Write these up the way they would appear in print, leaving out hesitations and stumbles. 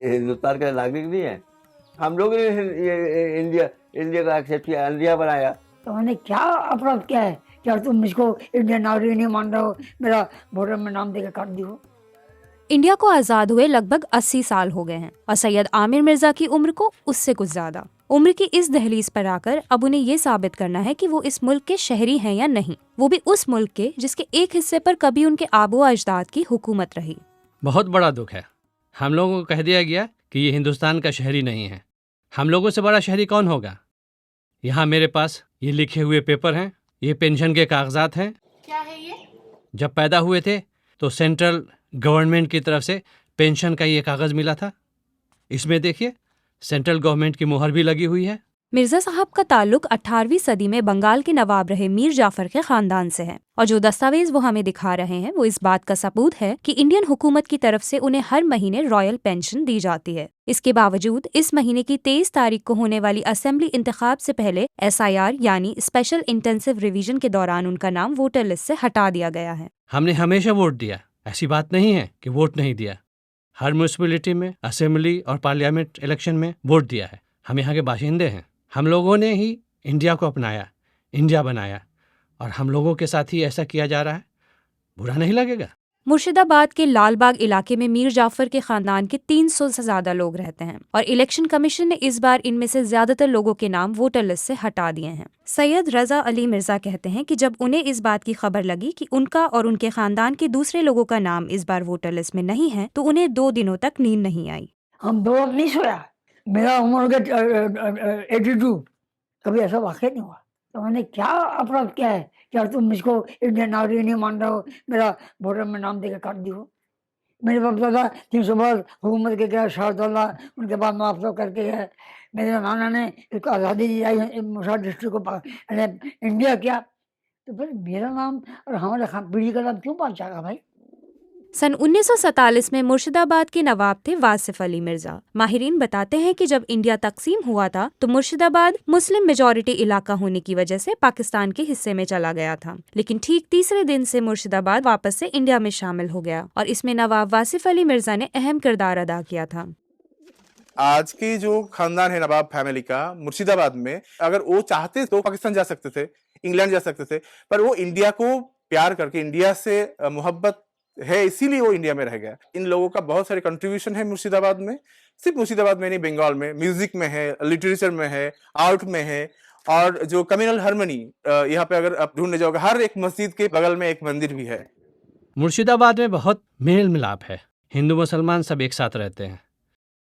ये हिंदुस्तान का नागरिक नहीं है। हम लोग ने ये इंडिया इंडिया का एक्सेप्ट किया, इंडिया बनाया। तो मैंने क्या अपराध किया है क्या तुम मुझको इंडियन नागरिक नहीं मान रहे हो, मेरा वोटर में नाम देकर काट दी हो। इंडिया को आज़ाद हुए लगभग 80 साल हो गए हैं और सैयद आमिर मिर्जा की उम्र को उससे कुछ ज्यादा। उम्र की इस दहलीज पर आकर अब उन्हें ये साबित करना है कि वो इस मुल्क के शहरी हैं या नहीं, वो भी उस मुल्क के जिसके एक हिस्से पर कभी उनके आबो अजदाद की हुकूमत रही। बहुत बड़ा दुख है। हम लोगों को कह दिया गया कि ये हिंदुस्तान का शहरी नहीं है। हम लोगों से बड़ा शहरी कौन होगा? यहाँ मेरे पास ये लिखे हुए पेपर हैं, ये पेंशन के कागजात हैं। क्या है ये? जब पैदा हुए थे तो सेंट्रल गवर्नमेंट की तरफ से पेंशन का ये कागज़ मिला था। इसमें देखिए, सेंट्रल गवर्नमेंट की मुहर भी लगी हुई है। मिर्जा साहब का ताल्लुक 18वीं सदी में बंगाल के नवाब रहे मीर जाफर के खानदान से है और जो दस्तावेज वो हमें दिखा रहे हैं वो इस बात का सबूत है कि इंडियन हुकूमत की तरफ से उन्हें हर महीने रॉयल पेंशन दी जाती है। इसके बावजूद इस महीने की 23 तारीख को होने वाली असेंबली इंतखाब से पहले SIR यानी स्पेशल इंटेंसिव रिवीजन के दौरान उनका नाम वोटर लिस्ट से हटा दिया गया है। हमने हमेशा वोट दिया, ऐसी बात नहीं है कि वोट नहीं दिया। हर म्यूनसिपैलिटी में, असेंबली और पार्लियामेंट इलेक्शन में वोट दिया है। हम यहाँ के बाशिंदे हैं। हम लोगों ने ही इंडिया को अपनाया, इंडिया बनाया, और हम लोगों के साथ ही ऐसा किया जा रहा है। बुरा नहीं लगेगा? मुर्शिदाबाद के लालबाग इलाके में मीर जाफर के खानदान के 300 से ज्यादा लोग रहते हैं और इलेक्शन कमीशन ने इस बार इनमें से ज्यादातर लोगों के नाम वोटर लिस्ट से हटा दिए हैं। सैयद रजा अली मिर्जा कहते हैं कि जब उन्हें इस बात की खबर लगी कि उनका और उनके खानदान के दूसरे लोगों का नाम इस बार वोटर लिस्ट में नहीं है तो उन्हें 2 दिनों तक नींद नहीं आई। हम 2 रात नहीं सोया, मेरा उम्र हो गया 82, कभी ऐसा वाकया नहीं हुआ। तो मैंने क्या अपराध किया है क्या तुम मुझको इंडियन नागरिक नहीं मान रहे हो, मेरा वोटर में नाम देकर काट दी हो। मेरे बाप दादा 300 बार हुकूमत के गए, शाहदौला उनके बाद मुआवजा करके गए। मेरे नाना ने इसको आज़ादी दिलाई मुसार डिस्ट्रिक्ट को इंडिया किया, तो फिर मेरा नाम और हमारे पीढ़ी का नाम क्यों पाल जाएगा भाई। सन 1947 में मुर्शिदाबाद के नवाब थे वासिफ अली मिर्जा। माहिरीन बताते हैं कि जब इंडिया तकसीम हुआ था तो मुर्शिदाबाद मुस्लिम मेजॉरिटी इलाका होने की वजह से पाकिस्तान के हिस्से में चला गया था, लेकिन ठीक तीसरे दिन से मुर्शिदाबाद वापस से इंडिया में शामिल हो गया और इसमें नवाब वासिफ अली मिर्जा ने अहम किरदार अदा किया था। आज की जो खानदान है नवाब फैमिली का मुर्शिदाबाद में, अगर वो चाहते तो पाकिस्तान जा सकते थे, इंग्लैंड जा सकते थे, पर वो इंडिया को प्यार करके, इंडिया से मोहब्बत है इसीलिए वो इंडिया में रह गया। इन लोगों का बहुत सारे कंट्रीब्यूशन है मुर्शिदाबाद में, सिर्फ मुर्शिदाबाद में नहीं, बंगाल में म्यूजिक में है, लिटरेचर में है, आर्ट में है, और जो कम्युनल हार्मनी यहाँ पे अगर आप ढूंढने जाओगे, हर एक मस्जिद के बगल में एक मंदिर भी है। मुर्शिदाबाद में बहुत मेल मिलाप है। हिंदू मुसलमान सब एक साथ रहते हैं।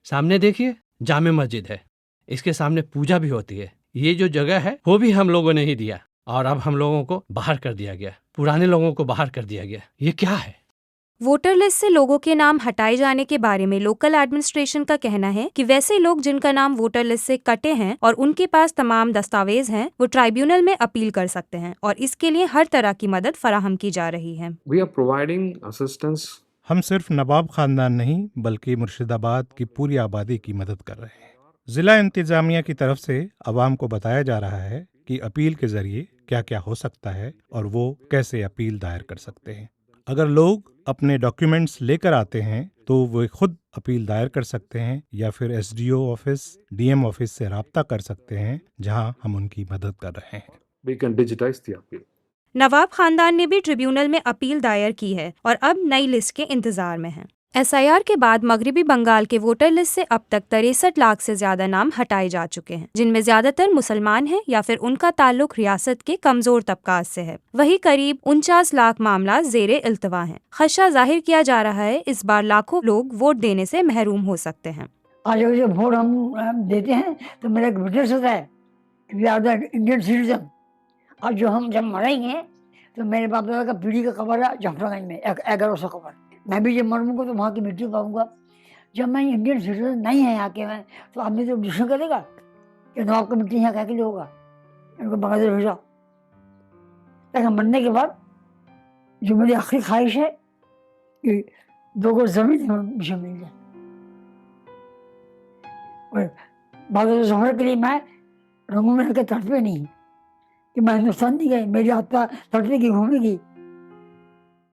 सामने देखिए, जामे मस्जिद है, इसके सामने पूजा भी होती है। ये जो जगह है वो भी हम लोगों ने ही दिया और अब हम लोगों को बाहर कर दिया गया, पुराने लोगों को बाहर कर दिया गया। ये क्या है? वोटर लिस्ट से लोगों के नाम हटाए जाने के बारे में लोकल एडमिनिस्ट्रेशन का कहना है कि वैसे लोग जिनका नाम वोटर लिस्ट से कटे हैं और उनके पास तमाम दस्तावेज हैं, वो ट्राइब्यूनल में अपील कर सकते हैं और इसके लिए हर तरह की मदद फराहम की जा रही है। We are providing assistance. हम सिर्फ नवाब खानदान नहीं बल्कि मुर्शिदाबाद की पूरी आबादी की मदद कर रहे हैं। जिला इंतजामिया की तरफ से अवाम को बताया जा रहा है कि अपील के जरिए क्या क्या हो सकता है और वो कैसे अपील दायर कर सकते हैं। अगर लोग अपने डॉक्यूमेंट्स लेकर आते हैं तो वे खुद अपील दायर कर सकते हैं या फिर SDO ऑफिस, DM ऑफिस से राब्ता कर सकते हैं, जहां हम उनकी मदद कर रहे हैं। We can digitize the appeal. नवाब खानदान ने भी ट्रिब्यूनल में अपील दायर की है और अब नई लिस्ट के इंतजार में है। SIR के बाद मगरिबी बंगाल के वोटर लिस्ट से अब तक 63 लाख से ज्यादा नाम हटाए जा चुके हैं, जिनमें ज्यादातर मुसलमान हैं या फिर उनका ताल्लुक रियासत के कमजोर तबकात से है। वही करीब 49 लाख मामला जेरे इल्तवा हैं। खदशा जाहिर किया जा रहा है इस बार लाखों लोग वोट देने से महरूम हो सकते हैं। आज अगर जब वोट हम देते हैं तो मेरा एक विटनेस होता है कि we are the Indian citizen. और जो हम जब मरेंगे तो मेरे बाप दादा का पीढ़ी का कबर है जाफरागंज में, 1100 कबर। मैं भी जब मरूंगा तो वहाँ की मिट्टी पाऊंगा। जब मैं इंडियन सिटीजन नहीं है यहाँ के, मैं तो आदमी तो डिसीजन करेगा कि नवाब का मिट्टी यहाँ कह के लिए होगा, इनको बांग्लादेश भेजा। लेकिन मरने के बाद जो मेरी आखिरी ख्वाहिश है कि 2 गज जमीन मुझे मिल जाए। और बांग्लादेश सफर के लिए मैं रंगों में तड़पे नहीं कि मैं हिंदुस्तान नहीं गई, मेरी आत्मा तड़पेगी, घूमेगी।